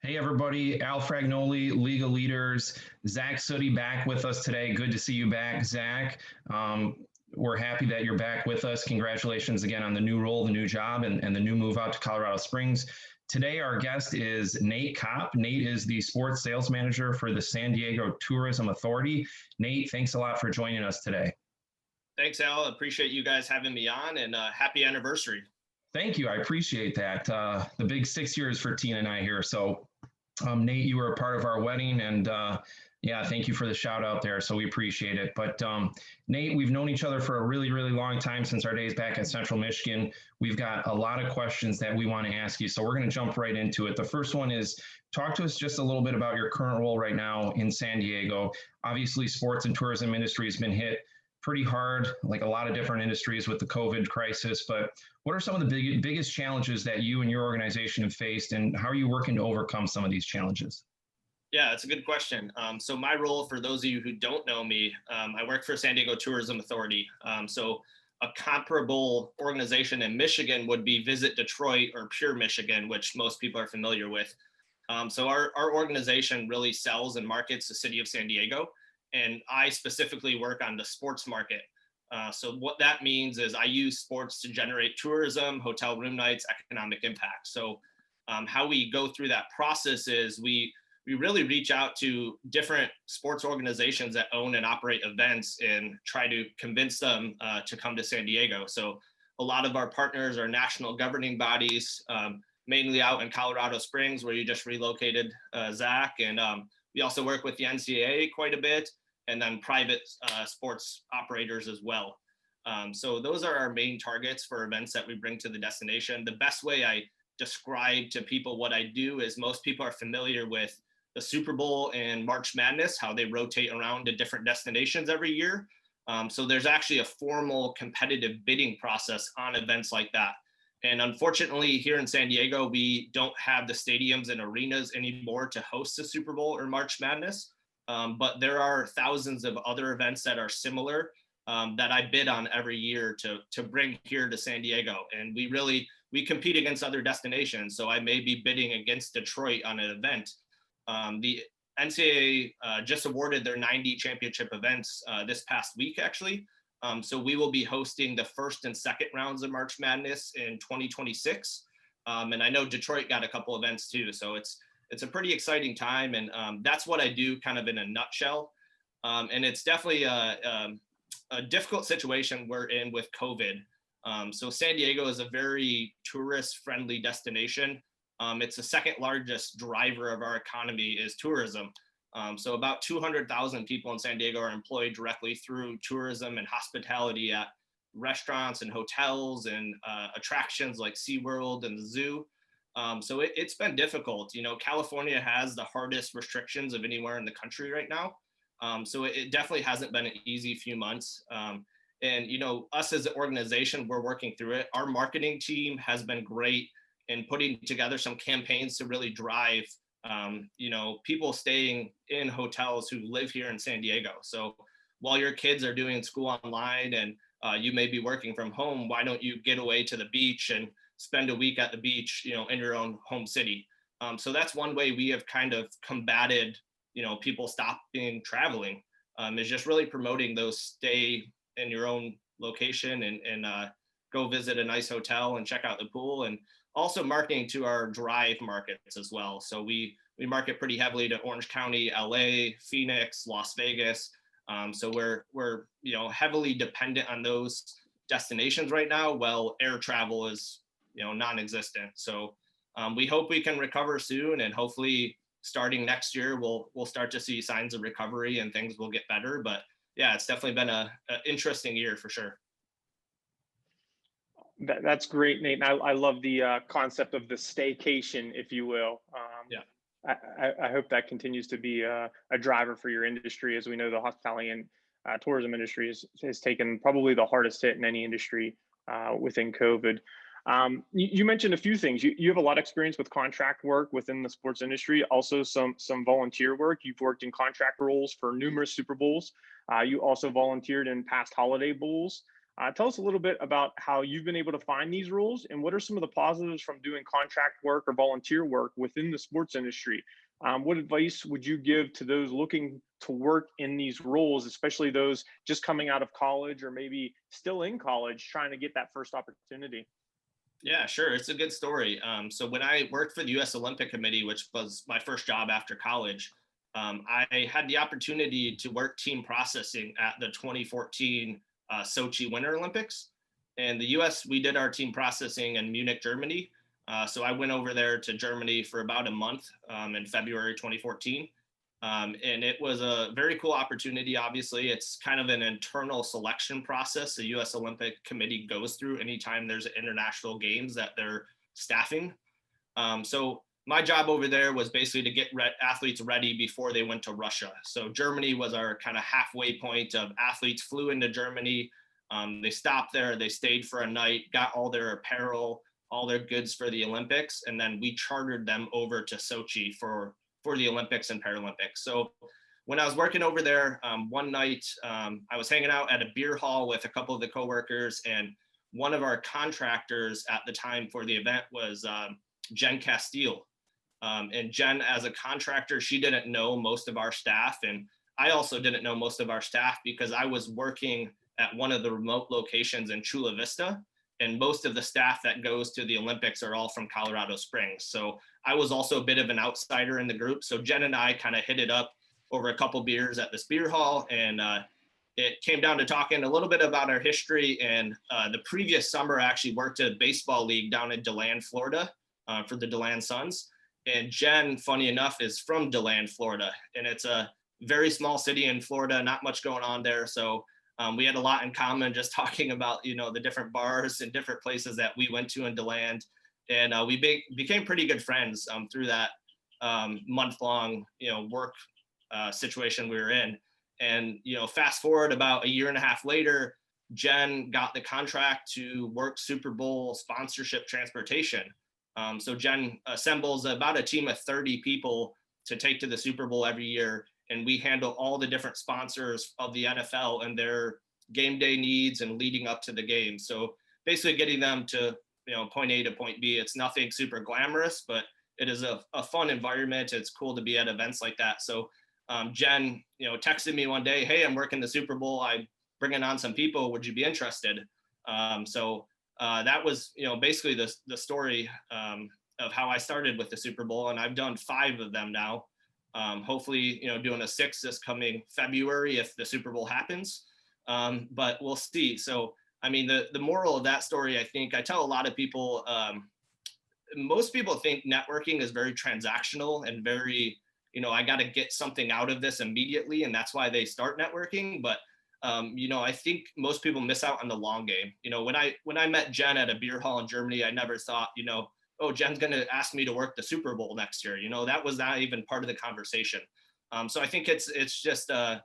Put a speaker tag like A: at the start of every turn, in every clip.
A: Hey everybody, Al Fragnoli, League of Leaders, Zach Sooty back with us today. Good to see you back, Zach. We're happy that you're back with us. Congratulations again on the new role, the new job, and the new move out to Colorado Springs. Today, our guest is Nate Kopp. Nate is the sports sales manager for the San Diego Tourism Authority. Nate, thanks a lot for joining us today.
B: Thanks, Al. Appreciate you guys having me on, and happy anniversary.
A: Thank you. I appreciate that. The big 6 years for Tina and I here. So, Nate, you were a part of our wedding, and yeah, thank you for the shout out there. So we appreciate it. But Nate, we've known each other for a really, really long time since our days back at Central Michigan. We've got a lot of questions that we want to ask you. So we're going to jump right into it. The first one is talk to us just a little bit about your current role right now in San Diego. Obviously, sports and tourism industry has been hit pretty hard, like a lot of different industries with the COVID crisis. But what are some of the biggest challenges that you and your organization have faced, and how are you working to overcome some of these challenges?
B: Yeah, that's a good question. So my role, for those of you who don't know me, I work for San Diego Tourism Authority. So a comparable organization in Michigan would be Visit Detroit or Pure Michigan, which most people are familiar with. So our organization really sells and markets the city of San Diego. And I specifically work on the sports market. So what that means is I use sports to generate tourism, hotel room nights, economic impact. So how we go through that process is we really reach out to different sports organizations that own and operate events and try to convince them to come to San Diego. So a lot of our partners are national governing bodies, mainly out in Colorado Springs, where you just relocated, Zach. And we also work with the NCAA quite a bit, and then private sports operators as well. So those are our main targets for events that we bring to the destination. The best way I describe to people what I do is most people are familiar with the Super Bowl and March Madness, how they rotate around to different destinations every year. So there's actually a formal competitive bidding process on events like that. And unfortunately, here in San Diego, we don't have the stadiums and arenas anymore to host the Super Bowl or March Madness. But there are thousands of other events that are similar that I bid on every year to bring here to San Diego. And we compete against other destinations. So I may be bidding against Detroit on an event. The NCAA just awarded their 90 championship events this past week, actually. So we will be hosting the first and second rounds of March Madness in 2026. And I know Detroit got a couple events too. So it's a pretty exciting time. And that's what I do kind of in a nutshell. And it's definitely a difficult situation we're in with COVID. So San Diego is a very tourist friendly destination. It's the second largest driver of our economy is tourism. So about 200,000 people in San Diego are employed directly through tourism and hospitality at restaurants and hotels and attractions like SeaWorld and the zoo. So it's been difficult. You know, California has the hardest restrictions of anywhere in the country right now. So it definitely hasn't been an easy few months. And, you know, us as an organization, we're working through it. Our marketing team has been great in putting together some campaigns to really drive, you know, people staying in hotels who live here in San Diego. So while your kids are doing school online and you may be working from home, why don't you get away to the beach and spend a week at the beach, you know, in your own home city? So that's one way we have kind of combated, you know, people stopping traveling, is just really promoting those stay in your own location and go visit a nice hotel and check out the pool, and also marketing to our drive markets as well. So we market pretty heavily to Orange County, LA, Phoenix, Las Vegas. So we're you know, heavily dependent on those destinations right now. Well, air travel is, you know, non-existent. So we hope we can recover soon, and hopefully starting next year we'll start to see signs of recovery and things will get better. But yeah, it's definitely been an interesting year for sure.
C: That's great, Nate. And I love the concept of the staycation, if you will.
B: Yeah.
C: I hope that continues to be a driver for your industry. As we know, the hospitality and tourism industry has taken probably the hardest hit in any industry within COVID. You mentioned a few things. You have a lot of experience with contract work within the sports industry, also some volunteer work. You've worked in contract roles for numerous Super Bowls. You also volunteered in past holiday bowls. Tell us a little bit about how you've been able to find these roles, and what are some of the positives from doing contract work or volunteer work within the sports industry. What advice would you give to those looking to work in these roles, especially those just coming out of college or maybe still in college trying to get that first opportunity?
B: Yeah, sure. It's a good story. So when I worked for the U.S. Olympic Committee, which was my first job after college, I had the opportunity to work team processing at the 2014 Sochi Winter Olympics. And the U.S., we did our team processing in Munich, Germany. So I went over there to Germany for about a month in February 2014. And it was a very cool opportunity. Obviously, it's kind of an internal selection process the U.S. Olympic Committee goes through anytime there's international games that they're staffing. So my job over there was basically to get athletes ready before they went to Russia. So Germany was our kind of halfway point of athletes flew into Germany. They stopped there, they stayed for a night, got all their apparel, all their goods for the Olympics, and then we chartered them over to Sochi for the Olympics and Paralympics. So when I was working over there, one night I was hanging out at a beer hall with a couple of the coworkers, and one of our contractors at the time for the event was Jen Castile. And Jen, as a contractor, she didn't know most of our staff. And I also didn't know most of our staff because I was working at one of the remote locations in Chula Vista. And most of the staff that goes to the Olympics are all from Colorado Springs. So I was also a bit of an outsider in the group. So Jen and I kind of hit it up over a couple beers at this beer hall. And it came down to talking a little bit about our history. And the previous summer, I actually worked at a baseball league down in DeLand, Florida for the DeLand Suns. And Jen, funny enough, is from DeLand, Florida. And it's a very small city in Florida, not much going on there. So we had a lot in common just talking about, the different bars and different places that we went to in DeLand. And we became pretty good friends through that month-long, work situation we were in. And, fast forward about a year and a half later, Jen got the contract to work Super Bowl sponsorship transportation. So Jen assembles about a team of 30 people to take to the Super Bowl every year. And we handle all the different sponsors of the NFL and their game day needs and leading up to the game. So basically getting them to, point A to point B. It's nothing super glamorous, but it is a fun environment. It's cool to be at events like that. So Jen, texted me one day, hey, I'm working the Super Bowl. I'm bringing on some people. Would you be interested? So that was, basically the story of how I started with the Super Bowl. And I've done 5 of them now. Hopefully, doing a 6th this coming February if the Super Bowl happens. But we'll see. So, I mean, the moral of that story, I think I tell a lot of people, most people think networking is very transactional and very, I got to get something out of this immediately. And that's why they start networking. But, I think most people miss out on the long game. When I met Jen at a beer hall in Germany, I never thought, oh, Jen's going to ask me to work the Super Bowl next year. That was not even part of the conversation. So I think it's just a,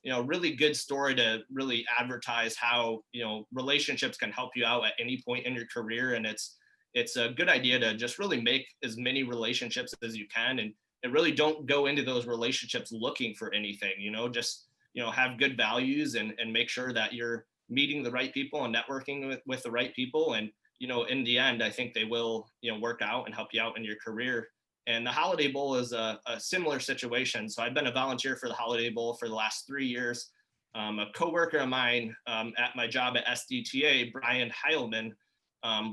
B: really good story to really advertise how, relationships can help you out at any point in your career. And it's a good idea to just really make as many relationships as you can and really don't go into those relationships looking for anything, just, have good values and make sure that you're meeting the right people and networking with the right people. And, in the end, I think they will, work out and help you out in your career. And the Holiday Bowl is a similar situation. So I've been a volunteer for the Holiday Bowl for the last 3 years. A coworker of mine at my job at SDTA, Brian Heilman,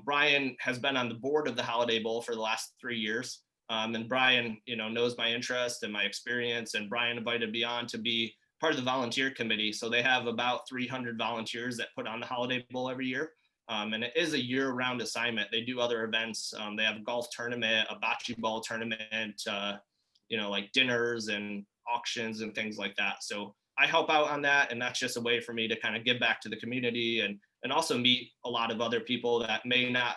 B: Brian has been on the board of the Holiday Bowl for the last 3 years. And Brian, knows my interest and my experience. And Brian invited me on to be part of the volunteer committee. So they have about 300 volunteers that put on the Holiday Bowl every year. And it is a year-round assignment. They do other events. They have a golf tournament, a bocce ball tournament, like dinners and auctions and things like that. So I help out on that. And that's just a way for me to kind of give back to the community and also meet a lot of other people that may not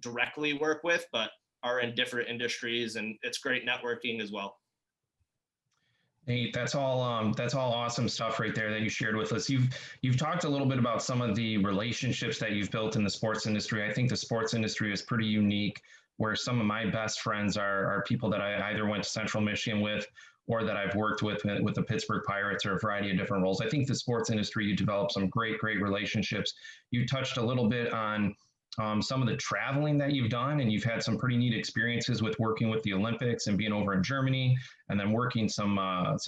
B: directly work with, but are in different industries. And it's great networking as well.
A: Nate, that's all awesome stuff right there that you shared with us. You've talked a little bit about some of the relationships that you've built in the sports industry. I think the sports industry is pretty unique, where some of my best friends are people that I either went to Central Michigan with or that I've worked with the Pittsburgh Pirates or a variety of different roles. I think the sports industry, you develop some great relationships. You touched a little bit on some of the traveling that you've done, and you've had some pretty neat experiences with working with the Olympics and being over in Germany, and then working some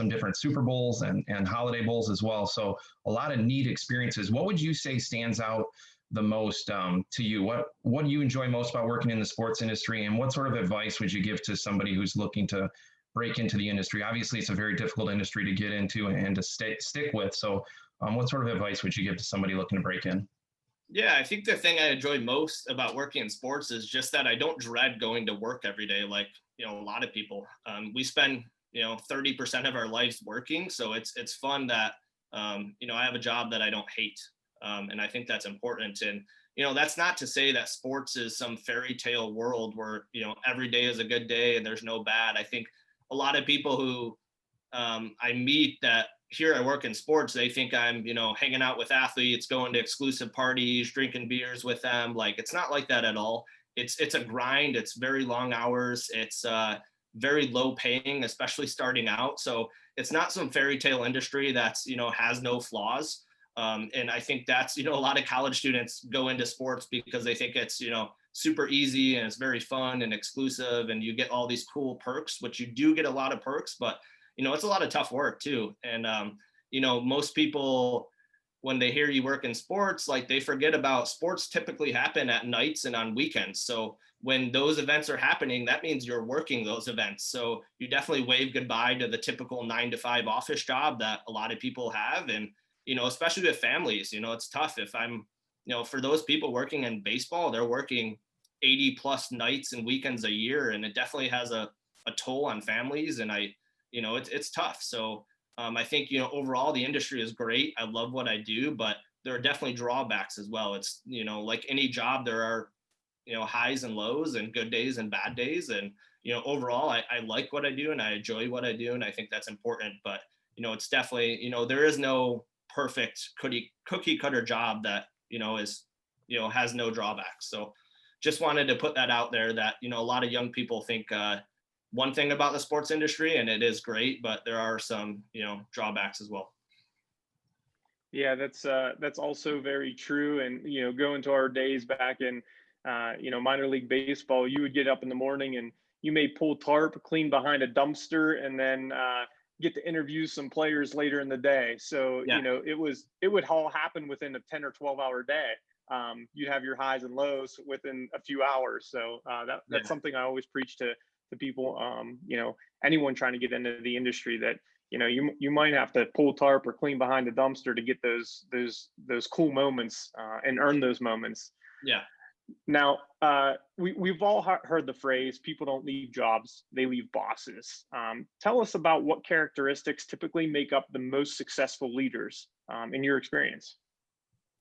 A: different Super Bowls and holiday bowls as well. So a lot of neat experiences. What would you say stands out the most to you? What do you enjoy most about working in the sports industry, and what sort of advice would you give to somebody who's looking to break into the industry? Obviously, it's a very difficult industry to get into and to stick with. So, what sort of advice would you give to somebody looking to break in?
B: Yeah, I think the thing I enjoy most about working in sports is just that I don't dread going to work every day like, a lot of people. We spend, 30% of our lives working. So it's fun that, I have a job that I don't hate. And I think that's important. And, that's not to say that sports is some fairy tale world where, every day is a good day and there's no bad. I think a lot of people who I meet that here I work in sports, they think I'm, hanging out with athletes, going to exclusive parties, drinking beers with them. Like, it's not like that at all. It's a grind. It's very long hours. It's very low paying, especially starting out. So it's not some fairy tale industry that's, has no flaws. And I think that's, a lot of college students go into sports because they think it's, super easy and it's very fun and exclusive and you get all these cool perks, which you do get a lot of perks, but it's a lot of tough work too. And, most people, when they hear you work in sports, like they forget about sports typically happen at nights and on weekends. So when those events are happening, that means you're working those events. So you definitely wave goodbye to the typical 9 to 5 office job that a lot of people have. And, especially with families, it's tough if I'm, for those people working in baseball, they're working 80 plus nights and weekends a year. And it definitely has a toll on families. And it's tough. So I think, overall the industry is great. I love what I do, but there are definitely drawbacks as well. It's, like any job, there are, highs and lows and good days and bad days. And, overall, I like what I do and I enjoy what I do. And I think that's important, but, it's definitely, there is no perfect cookie cutter job that, is, has no drawbacks. So just wanted to put that out there that, a lot of young people think, one thing about the sports industry, and it is great, but there are some, drawbacks as well.
C: Yeah, that's also very true. And going to our days back in minor league baseball, you would get up in the morning and you may pull tarp, clean behind a dumpster, and then get to interview some players later in the day. So
B: Yeah.
C: it would all happen within a 10 or 12-hour day. You'd have your highs and lows within a few hours. So that's something I always preach to people, anyone trying to get into the industry, that you might have to pull tarp or clean behind the dumpster to get those cool moments and earn those moments.
B: Yeah.
C: Now, we've all heard the phrase, people don't leave jobs, they leave bosses. Tell us about what characteristics typically make up the most successful leaders in your experience.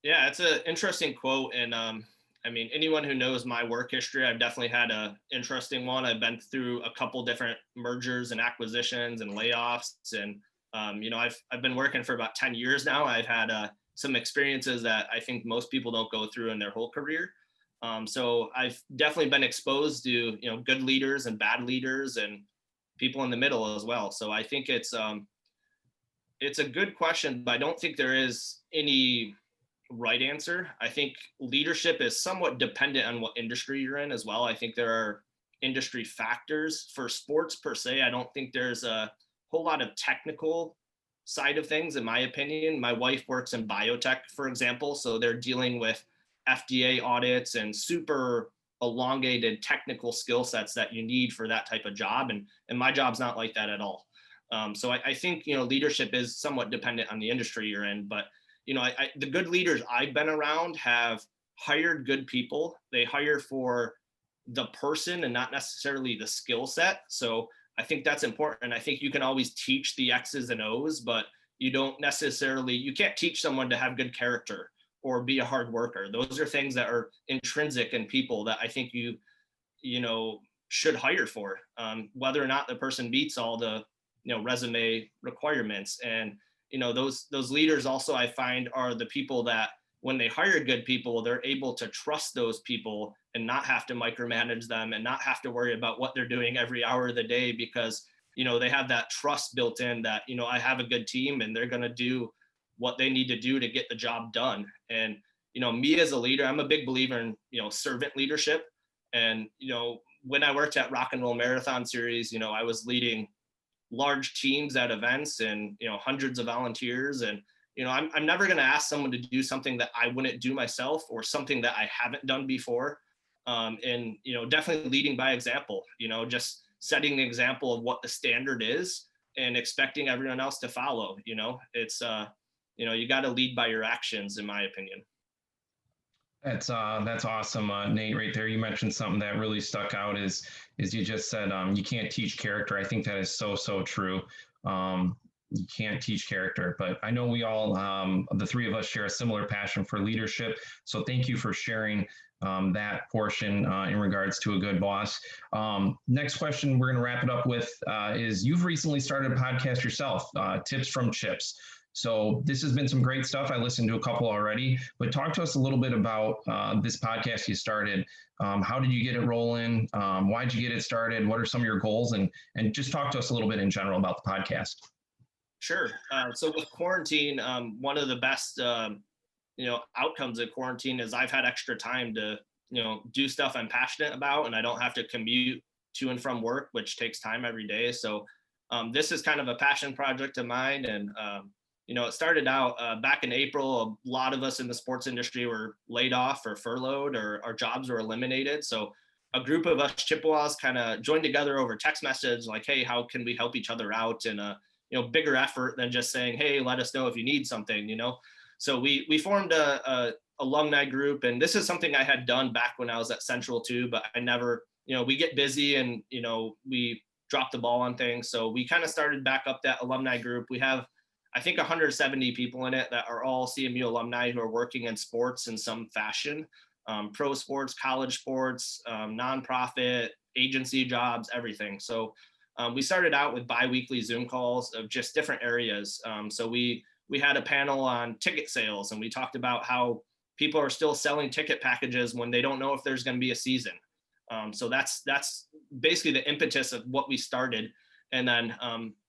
B: Yeah, it's an interesting quote. And I mean, anyone who knows my work history, I've definitely had an interesting one. I've been through a couple different mergers and acquisitions and layoffs. And, I've been working for about 10 years now. I've had some experiences that I think most people don't go through in their whole career. So I've definitely been exposed to, good leaders and bad leaders and people in the middle as well. So I think it's a good question, but I don't think there is any right answer. I think leadership is somewhat dependent on what industry you're in as well. I think there are industry factors for sports per se. I don't think there's a whole lot of technical side of things, in my opinion. My wife works in biotech, for example, so they're dealing with FDA audits and super elongated technical skill sets that you need for that type of job. And my job's not like that at all. So I think, leadership is somewhat dependent on the industry you're in, but the good leaders I've been around have hired good people. They hire for the person and not necessarily the skill set. So I think that's important. And I think you can always teach the X's and O's, but you can't teach someone to have good character or be a hard worker. Those are things that are intrinsic in people that I think you should hire for, whether or not the person meets all the, resume requirements. And those leaders also, I find, are the people that when they hire good people, they're able to trust those people and not have to micromanage them and not have to worry about what they're doing every hour of the day, because they have that trust built in that, I have a good team and they're going to do what they need to do to get the job done. And, me as a leader, I'm a big believer in, servant leadership. And, when I worked at Rock and Roll Marathon Series, I was leading large teams at events and, hundreds of volunteers. And, I'm never going to ask someone to do something that I wouldn't do myself or something that I haven't done before. And, definitely leading by example, just setting the example of what the standard is and expecting everyone else to follow. It's, you got to lead by your actions, in my opinion.
A: That's awesome, Nate. Right there, you mentioned something that really stuck out. Is you just said you can't teach character. I think that is so true. You can't teach character, but I know we all, the three of us, share a similar passion for leadership. So thank you for sharing that portion in regards to a good boss. Next question we're going to wrap it up with is you've recently started a podcast yourself, Tips from Chips. So this has been some great stuff. I listened to a couple already, but talk to us a little bit about this podcast you started. How did you get it rolling? Why'd you get it started? What are some of your goals? And just talk to us a little bit in general about the podcast.
B: Sure. So with quarantine, one of the best, outcomes of quarantine is I've had extra time to, do stuff I'm passionate about, and I don't have to commute to and from work, which takes time every day. So this is kind of a passion project of mine. And, it started out back in April. A lot of us in the sports industry were laid off or furloughed, or our jobs were eliminated. So a group of us Chippewas kind of joined together over text message, like, hey, how can we help each other out? And bigger effort than just saying, hey, let us know if you need something, So we formed a alumni group, and this is something I had done back when I was at Central too, but I never, we get busy and, we drop the ball on things. So we kind of started back up that alumni group. We have, I think, 170 people in it that are all CMU alumni who are working in sports in some fashion, pro sports, college sports, nonprofit, agency jobs, everything. So we started out with bi-weekly Zoom calls of just different areas. So we had a panel on ticket sales, and we talked about how people are still selling ticket packages when they don't know if there's going to be a season. So that's basically the impetus of what we started. And then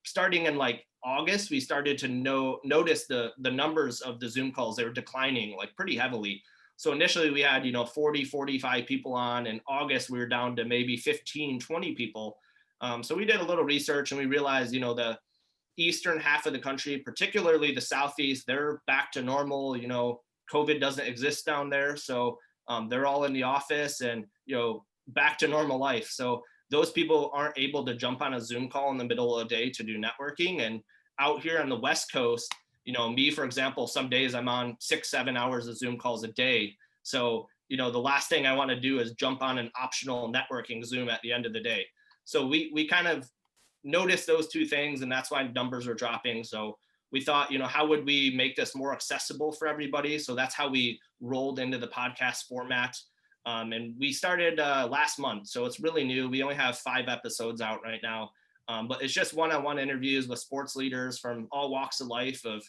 B: starting in like August, we started to notice the numbers of the Zoom calls. They were declining like pretty heavily. So initially we had, 40, 45 people on. In August, we were down to maybe 15, 20 people. So we did a little research, and we realized, the eastern half of the country, particularly the Southeast, they're back to normal. COVID doesn't exist down there. So they're all in the office and, back to normal life. So those people aren't able to jump on a Zoom call in the middle of the day to do networking. And out here on the West Coast, me, for example, some days I'm on 6-7 hours of Zoom calls a day. So, the last thing I want to do is jump on an optional networking Zoom at the end of the day. So we kind of noticed those two things, and that's why numbers are dropping. So we thought, how would we make this more accessible for everybody? So that's how we rolled into the podcast format. And we started last month. So it's really new. We only have 5 episodes out right now. But it's just one-on-one interviews with sports leaders from all walks of life of,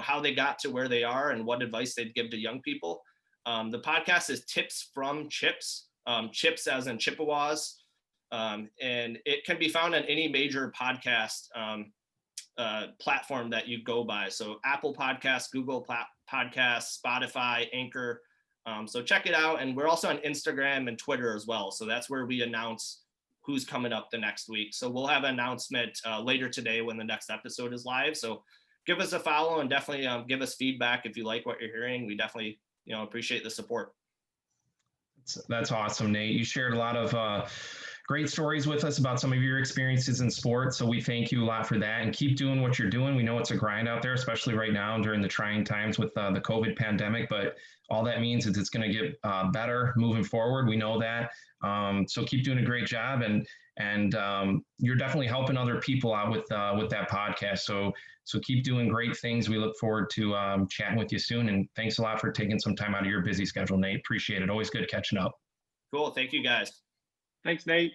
B: how they got to where they are and what advice they'd give to young people. The podcast is Tips from Chips, Chips as in Chippewas. And it can be found on any major podcast platform that you go by. So Apple Podcasts, Google Podcasts, Spotify, Anchor. So check it out. And we're also on Instagram and Twitter as well. So that's where we announce who's coming up the next week. So we'll have an announcement later today when the next episode is live. So give us a follow and definitely give us feedback if you like what you're hearing. We definitely, appreciate the support.
A: That's awesome, Nate. You shared a lot of great stories with us about some of your experiences in sports. So we thank you a lot for that, and keep doing what you're doing. We know it's a grind out there, especially right now during the trying times with the COVID pandemic, but all that means is it's going to get better moving forward. We know that. So keep doing a great job, and you're definitely helping other people out with that podcast. So keep doing great things. We look forward to chatting with you soon. And thanks a lot for taking some time out of your busy schedule, Nate. Appreciate it. Always good catching up.
B: Cool. Thank you, guys.
C: Thanks, Nate.